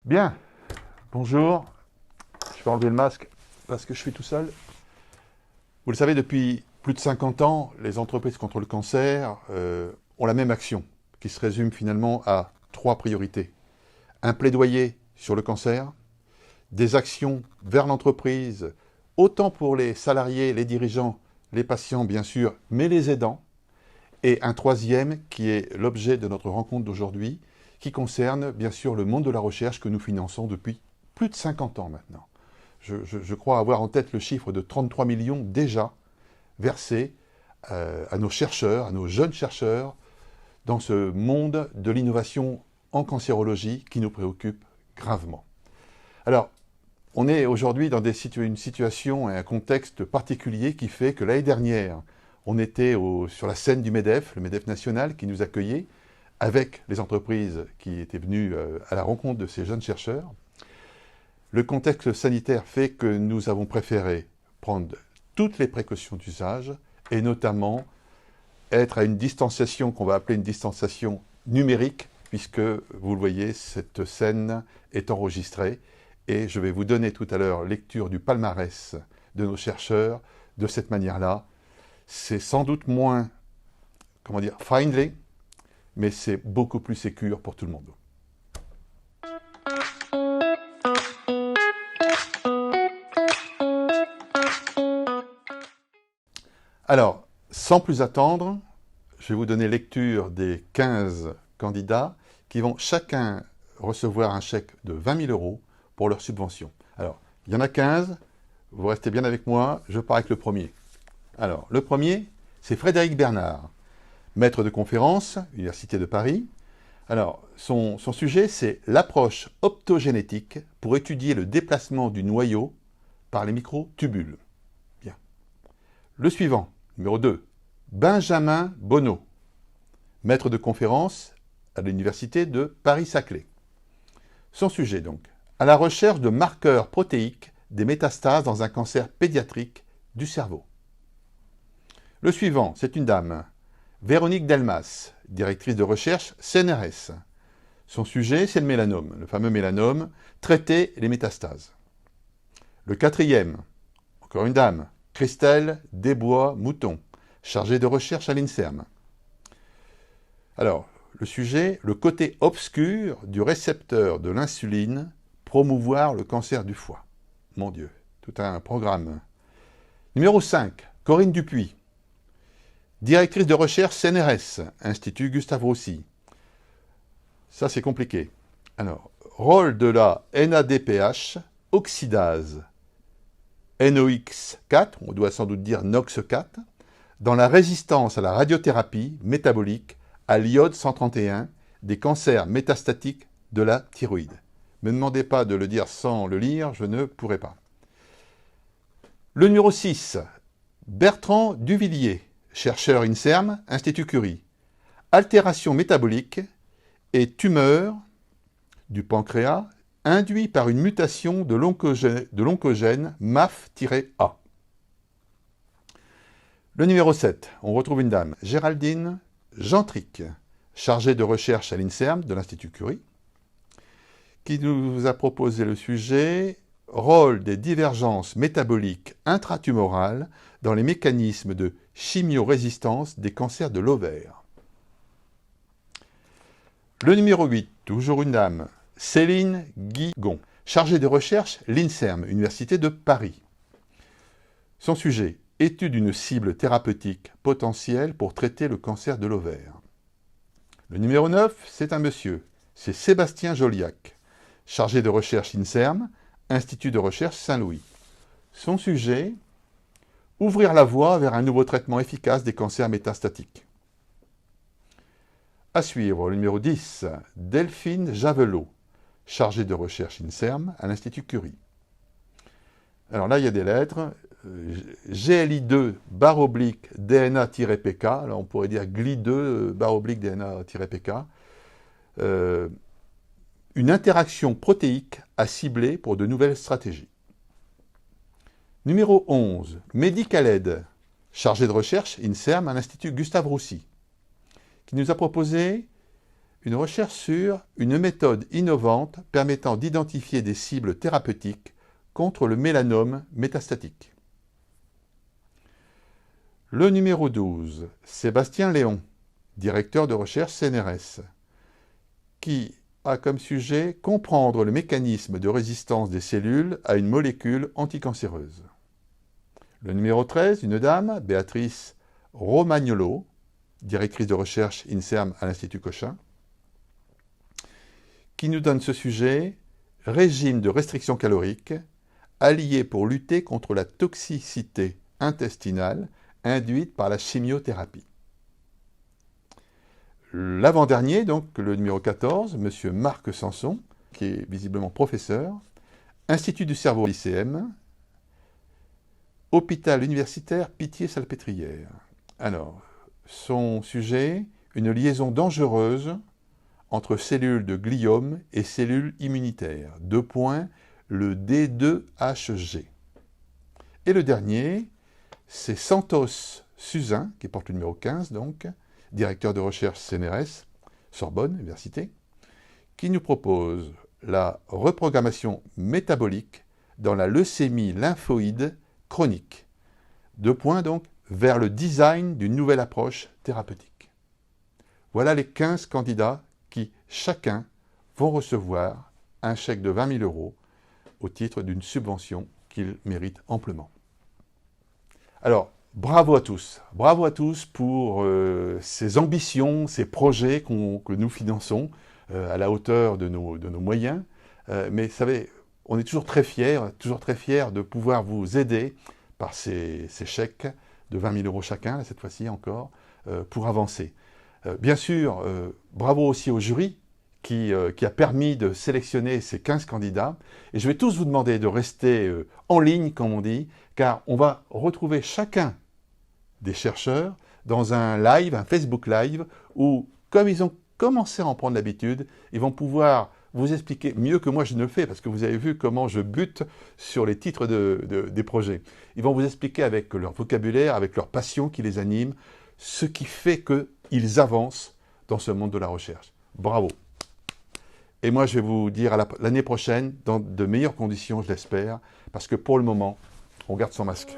Bien, bonjour. Je vais enlever le masque parce que je suis tout seul. Vous le savez, depuis plus de 50 ans, les entreprises contre le cancer ont la même action, qui se résume finalement à 3 priorités. Un plaidoyer sur le cancer, des actions vers l'entreprise, autant pour les salariés, les dirigeants, les patients bien sûr, mais les aidants. Et un troisième qui est l'objet de notre rencontre d'aujourd'hui, qui concerne bien sûr le monde de la recherche que nous finançons depuis plus de 50 ans maintenant. Je crois avoir en tête le chiffre de 33 millions déjà versés à nos chercheurs, à nos jeunes chercheurs, dans ce monde de l'innovation en cancérologie qui nous préoccupe gravement. Alors, on est aujourd'hui dans une situation et un contexte particulier qui fait que l'année dernière, on était sur la scène du MEDEF, le MEDEF national, qui nous accueillait, avec les entreprises qui étaient venues à la rencontre de ces jeunes chercheurs. Le contexte sanitaire fait que nous avons préféré prendre toutes les précautions d'usage, et notamment être à une distanciation qu'on va appeler une distanciation numérique, puisque, vous le voyez, cette scène est enregistrée, et je vais vous donner tout à l'heure lecture du palmarès de nos chercheurs de cette manière-là. C'est sans doute moins, friendly, mais c'est beaucoup plus sécure pour tout le monde. Alors, sans plus attendre, je vais vous donner lecture des 15 candidats qui vont chacun recevoir un chèque de 20 000 € pour leur subvention. Alors, il y en a 15, vous restez bien avec moi, je pars avec le premier. Alors, le premier, c'est Frédéric Bernard, maître de conférence, Université de Paris. Alors, son sujet, c'est l'approche optogénétique pour étudier le déplacement du noyau par les microtubules. Bien. Le suivant, numéro 2, Benjamin Bonneau, maître de conférence à l'Université de Paris-Saclay. Son sujet, donc, à la recherche de marqueurs protéiques des métastases dans un cancer pédiatrique du cerveau. Le suivant, c'est une dame, Véronique Delmas, directrice de recherche CNRS. Son sujet, c'est le mélanome, le fameux mélanome, traiter les métastases. Le quatrième, encore une dame, Christelle Desbois-Mouton, chargée de recherche à l'INSERM. Alors, le sujet, le côté obscur du récepteur de l'insuline, promouvoir le cancer du foie. Mon Dieu, tout un programme. Numéro 5, Corinne Dupuis, directrice de recherche CNRS, Institut Gustave Roussy. Ça, c'est compliqué. Alors, rôle de la NADPH, oxydase, NOx4, on doit sans doute dire NOx4, dans la résistance à la radiothérapie métabolique à l'iode 131 des cancers métastatiques de la thyroïde. Ne me demandez pas de le dire sans le lire, je ne pourrai pas. Le numéro 6, Bertrand Duvillier, chercheur INSERM, Institut Curie. Altération métabolique et tumeur du pancréas induit par une mutation de l'oncogène MAF-A. Le numéro 7, on retrouve une dame, Géraldine Gentric, chargée de recherche à l'INSERM de l'Institut Curie, qui nous a proposé le sujet « Rôle des divergences métaboliques intratumorales dans les mécanismes de chimiorésistance des cancers de l'ovaire ». Le numéro 8, toujours une dame, Céline Guigon, chargée de recherche l'INSERM, Université de Paris. Son sujet, étude d'une cible thérapeutique potentielle pour traiter le cancer de l'ovaire. Le numéro 9, c'est un monsieur, c'est Sébastien Joliac, chargé de recherche INSERM, Institut de recherche Saint-Louis. Son sujet, ouvrir la voie vers un nouveau traitement efficace des cancers métastatiques. À suivre, le numéro 10, Delphine Javelot, chargée de recherche INSERM à l'Institut Curie. Alors là, il y a des lettres. GLI2/DNA-PK, alors on pourrait dire GLI2/DNA-PK. Une interaction protéique à cibler pour de nouvelles stratégies. Numéro 11, Medicaled, chargé de recherche INSERM à l'Institut Gustave Roussy, qui nous a proposé une recherche sur une méthode innovante permettant d'identifier des cibles thérapeutiques contre le mélanome métastatique. Le numéro 12, Sébastien Léon, directeur de recherche CNRS, qui a comme sujet « Comprendre le mécanisme de résistance des cellules à une molécule anticancéreuse ». Le numéro 13, une dame, Béatrice Romagnolo, directrice de recherche INSERM à l'Institut Cochin, qui nous donne ce sujet « Régime de restriction calorique, allié pour lutter contre la toxicité intestinale induite par la chimiothérapie ». L'avant-dernier, donc le numéro 14, M. Marc Sanson, qui est visiblement professeur, Institut du cerveau lycéen, Hôpital universitaire Pitié-Salpêtrière. Alors, son sujet, une liaison dangereuse entre cellules de gliome et cellules immunitaires. Deux points, le D2HG. Et le dernier, c'est Santos Suzin, qui porte le numéro 15 donc, directeur de recherche CNRS, Sorbonne Université, qui nous propose la reprogrammation métabolique dans la leucémie lymphoïde chronique. Deux points donc, vers le design d'une nouvelle approche thérapeutique. Voilà les 15 candidats qui, chacun, vont recevoir un chèque de 20 000 € au titre d'une subvention qu'ils méritent amplement. Alors, bravo à tous pour ces ambitions, ces projets que nous finançons à la hauteur de nos moyens. Mais vous savez, on est toujours très fiers de pouvoir vous aider par ces chèques de 20 000 € chacun, là, cette fois-ci encore, pour avancer. Bien sûr, bravo aussi au jury qui a permis de sélectionner ces 15 candidats. Et je vais tous vous demander de rester en ligne, comme on dit, car on va retrouver chacun des chercheurs dans un live, un Facebook Live, où, comme ils ont commencé à en prendre l'habitude, ils vont pouvoir vous expliquer mieux que moi je ne le fais, parce que vous avez vu comment je bute sur les titres des projets. Ils vont vous expliquer avec leur vocabulaire, avec leur passion qui les anime, ce qui fait qu'ils avancent dans ce monde de la recherche. Bravo! Et moi, je vais vous dire à l'année prochaine, dans de meilleures conditions, je l'espère, parce que pour le moment, on garde son masque.